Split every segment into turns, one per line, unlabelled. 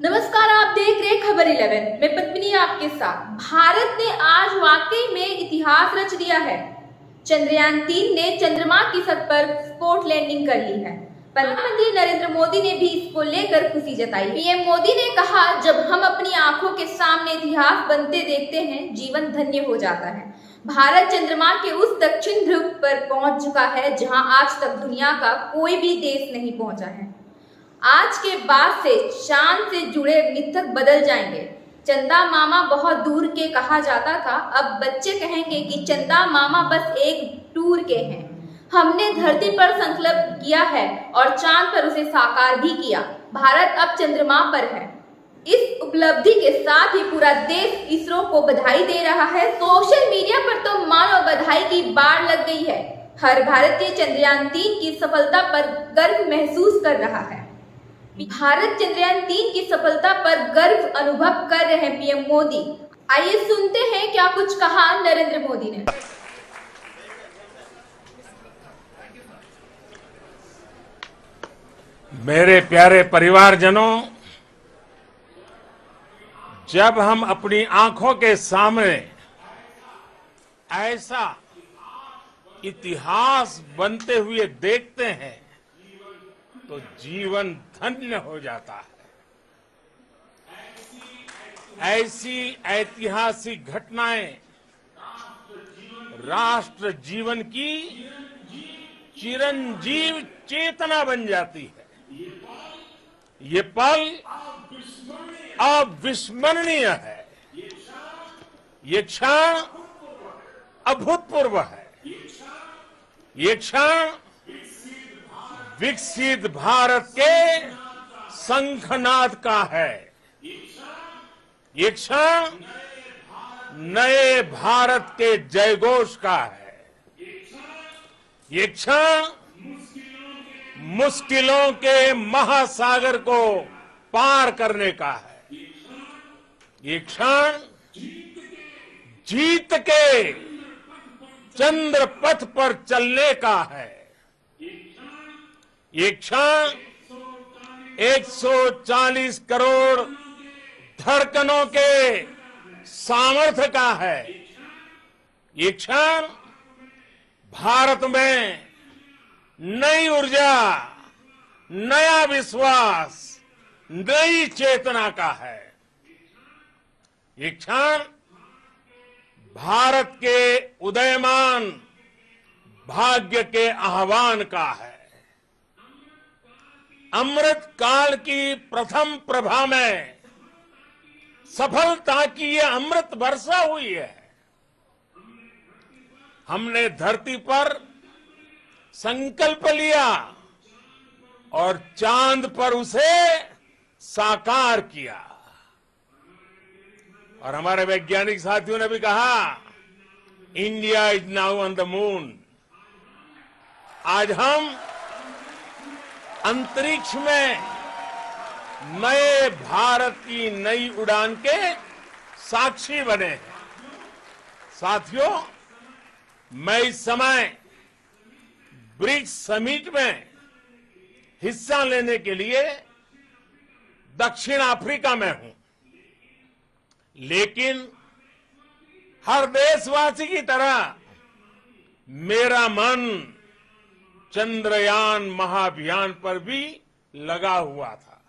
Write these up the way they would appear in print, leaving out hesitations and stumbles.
नमस्कार, आप देख रहे हैं खबर 11। मैं पद्मिनी आपके साथ। भारत ने आज वाकई में इतिहास रच दिया है। चंद्रयान 3 ने चंद्रमा की सतह पर स्पॉट लैंडिंग कर ली है। प्रधानमंत्री नरेंद्र मोदी ने भी इसको लेकर खुशी जताई। पीएम मोदी ने कहा, जब हम अपनी आंखों के सामने इतिहास बनते देखते हैं, जीवन धन्य हो जाता है। भारत चंद्रमा के उस दक्षिण ध्रुव पर पहुंच चुका है जहां आज तक दुनिया का कोई भी देश नहीं पहुंचा है। आज के बाद से चांद से जुड़े मिथक बदल जाएंगे। चंदा मामा बहुत दूर के कहा जाता था, अब बच्चे कहेंगे कि चंदा मामा बस एक टूर के हैं। हमने धरती पर संकल्प किया है और चांद पर उसे साकार भी किया। भारत अब चंद्रमा पर है। इस उपलब्धि के साथ ही पूरा देश इसरो को बधाई दे रहा है। सोशल मीडिया पर तो मानो बधाई की बाढ़ लग गई है। हर भारतीय चंद्रयान 3 की सफलता पर गर्व महसूस कर रहा है। भारत चंद्रयान 3 की सफलता पर गर्व अनुभव कर रहे हैं पीएम मोदी। आइए सुनते हैं क्या कुछ कहा नरेंद्र मोदी ने।
मेरे प्यारे परिवारजनों, जब हम अपनी आंखों के सामने ऐसा इतिहास बनते हुए देखते हैं तो जीवन धन्य हो जाता है। ऐसी ऐतिहासिक घटनाएं राष्ट्र जीवन की चिरंजीव चेतना बन जाती है। ये पल अविस्मरणीय है। ये क्षण अभूतपूर्व है। ये क्षण विकसित भारत के शंखनाद का है। ये क्षण नए भारत के जयघोष का है। ये क्षण मुश्किलों के महासागर को पार करने का है। ये क्षण जीत के चंद्र पथ पर चलने का है। ये क्षण 140 करोड़ धड़कनों के सामर्थ्य का है। ये क्षण भारत में नई ऊर्जा, नया विश्वास, नई चेतना का है। ये क्षण भारत के उदयमान भाग्य के आह्वान का है। अमृत काल की प्रथम प्रभा में सफलता की ये अमृत वर्षा हुई है। हमने धरती पर संकल्प लिया और चांद पर उसे साकार किया। और हमारे वैज्ञानिक साथियों ने भी कहा, India is now on the moon. आज हम अंतरिक्ष में नए भारत की नई उड़ान के साक्षी बने हैं। साथियों, मैं इस समय ब्रिक्स समिट में हिस्सा लेने के लिए दक्षिण अफ्रीका में हूं, लेकिन हर देशवासी की तरह मेरा मन चंद्रयान महाअभियान पर भी लगा हुआ था।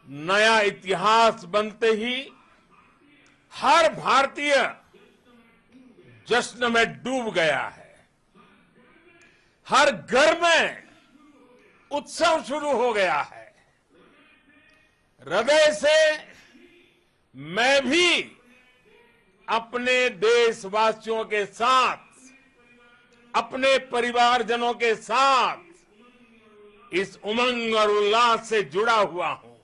नया इतिहास बनते ही हर भारतीय जश्न में डूब गया है। हर घर में उत्सव शुरू हो गया है। हृदय से मैं भी अपने देशवासियों के साथ, अपने परिवारजनों के साथ इस उमंग और उल्लास से जुड़ा हुआ हूं।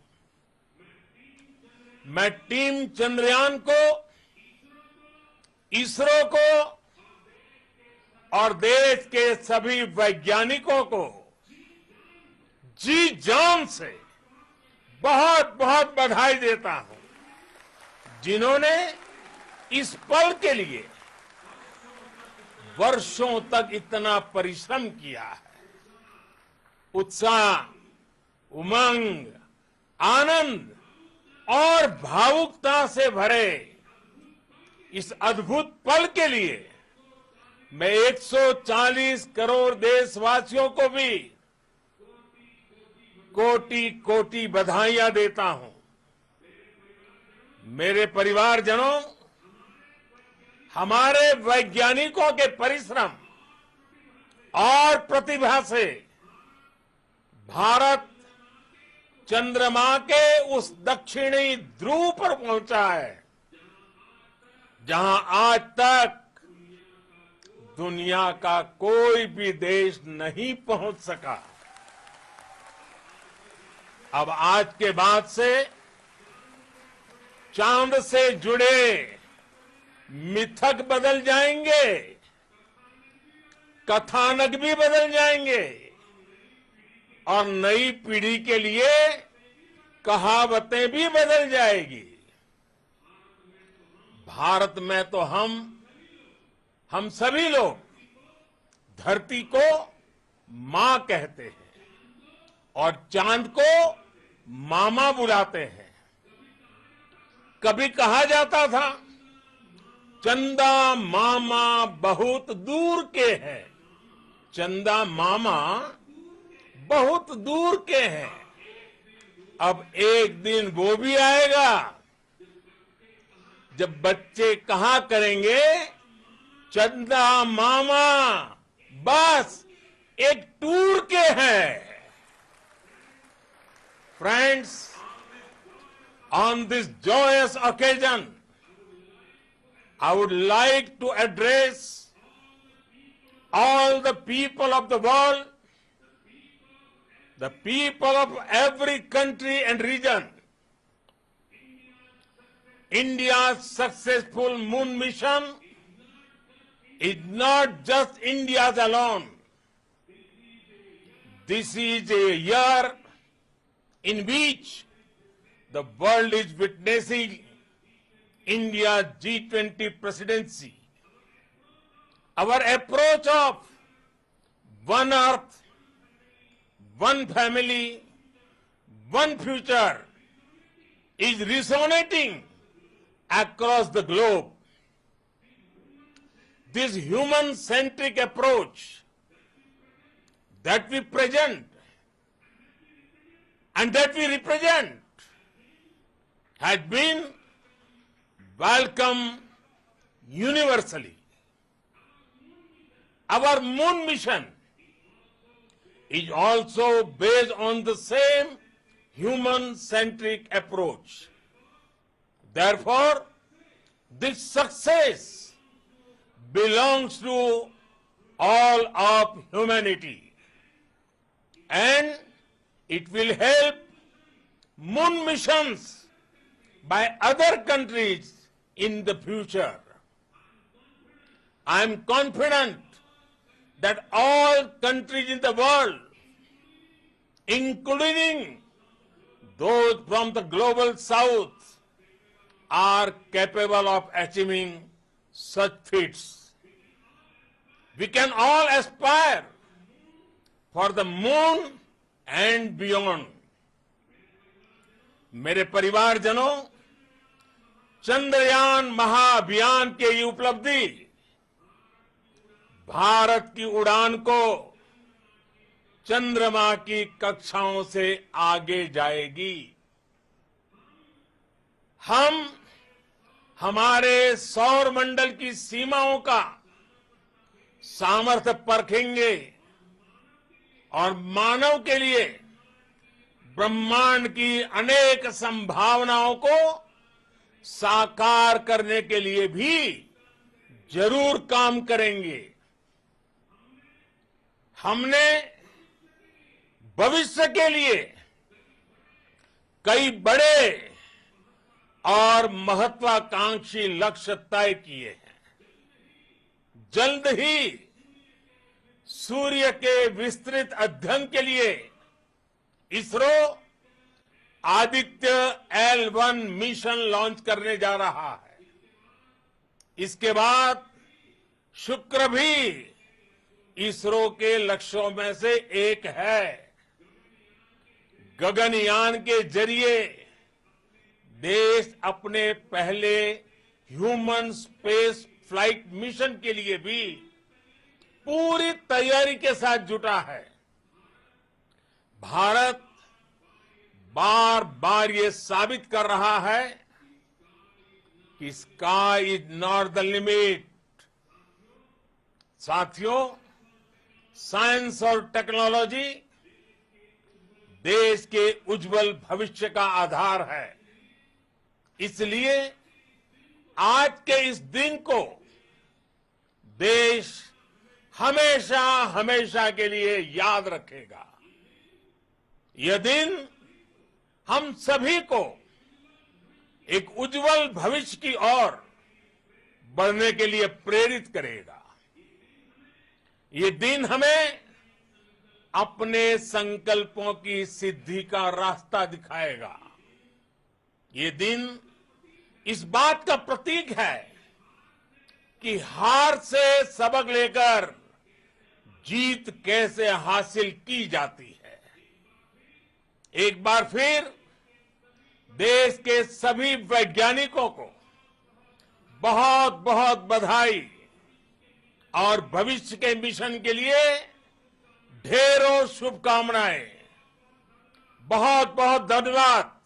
मैं टीम चंद्रयान को, इसरो को और देश के सभी वैज्ञानिकों को जी जान से बहुत बहुत बधाई देता हूं, जिन्होंने इस पल के लिए वर्षों तक इतना परिश्रम किया है। उत्साह, उमंग, आनंद और भावुकता से भरे इस अद्भुत पल के लिए मैं 140 करोड़ देशवासियों को भी कोटि कोटि बधाइयां देता हूं। मेरे परिवारजनों, हमारे वैज्ञानिकों के परिश्रम और प्रतिभा से भारत चंद्रमा के उस दक्षिणी ध्रुव पर पहुंचा है जहां आज तक दुनिया का कोई भी देश नहीं पहुंच सका। अब आज के बाद से चांद से जुड़े मिथक बदल जाएंगे, कथानक भी बदल जाएंगे और नई पीढ़ी के लिए कहावतें भी बदल जाएगी। भारत में तो हम सभी लोग धरती को मां कहते हैं और चांद को मामा बुलाते हैं। कभी कहा जाता था चंदा मामा बहुत दूर के हैं, चंदा मामा बहुत दूर के हैं। अब एक दिन वो भी आएगा जब बच्चे कहा करेंगे चंदा मामा बस एक टूर के हैं। Friends, on this joyous occasion, I would like to address all the people of the world, the people of every country and region. India's successful moon mission is not just India's alone. This is a year in which the world is witnessing India's G20 presidency. Our approach of one earth, one family, one future is resonating across the globe. This human-centric approach that we present and that we represent has been welcomed universally. Our moon mission is also based on the same human-centric approach. Therefore, this success belongs to all of humanity, and it will help moon missions by other countries in the future. I am confident that all countries in the world, including those from the global south, are capable of achieving such feats. We can all aspire for the moon and beyond. मेरे परिवारजनों, चंद्रयान महाअभियान की ये उपलब्धि भारत की उड़ान को चंद्रमा की कक्षाओं से आगे जाएगी। हम हमारे सौर मंडल की सीमाओं का सामर्थ्य परखेंगे और मानव के लिए ब्रह्मांड की अनेक संभावनाओं को साकार करने के लिए भी जरूर काम करेंगे। हमने भविष्य के लिए कई बड़े और महत्वाकांक्षी लक्ष्य तय किए हैं। जल्द ही सूर्य के विस्तृत अध्ययन के लिए ISRO Aditya L1 mission launch करने जा रहा है। इसके बाद शुक्र भी इसरो के लक्ष्यों में से एक है। गगनयान के जरिए देश अपने पहले ह्यूमन स्पेस फ्लाइट मिशन के लिए भी पूरी तैयारी के साथ जुटा है। भारत बार बार ये साबित कर रहा है कि sky is not the limit. साथियों, साइंस और टेक्नोलॉजी देश के उज्जवल भविष्य का आधार है। इसलिए आज के इस दिन को देश हमेशा हमेशा के लिए याद रखेगा। यह दिन हम सभी को एक उज्जवल भविष्य की ओर बढ़ने के लिए प्रेरित करेगा। ये दिन हमें अपने संकल्पों की सिद्धि का रास्ता दिखाएगा। ये दिन इस बात का प्रतीक है कि हार से सबक लेकर जीत कैसे हासिल की जाती है। एक बार फिर देश के सभी वैज्ञानिकों को बहुत बहुत बधाई और भविष्य के मिशन के लिए ढेरों शुभकामनाएं। बहुत बहुत धन्यवाद।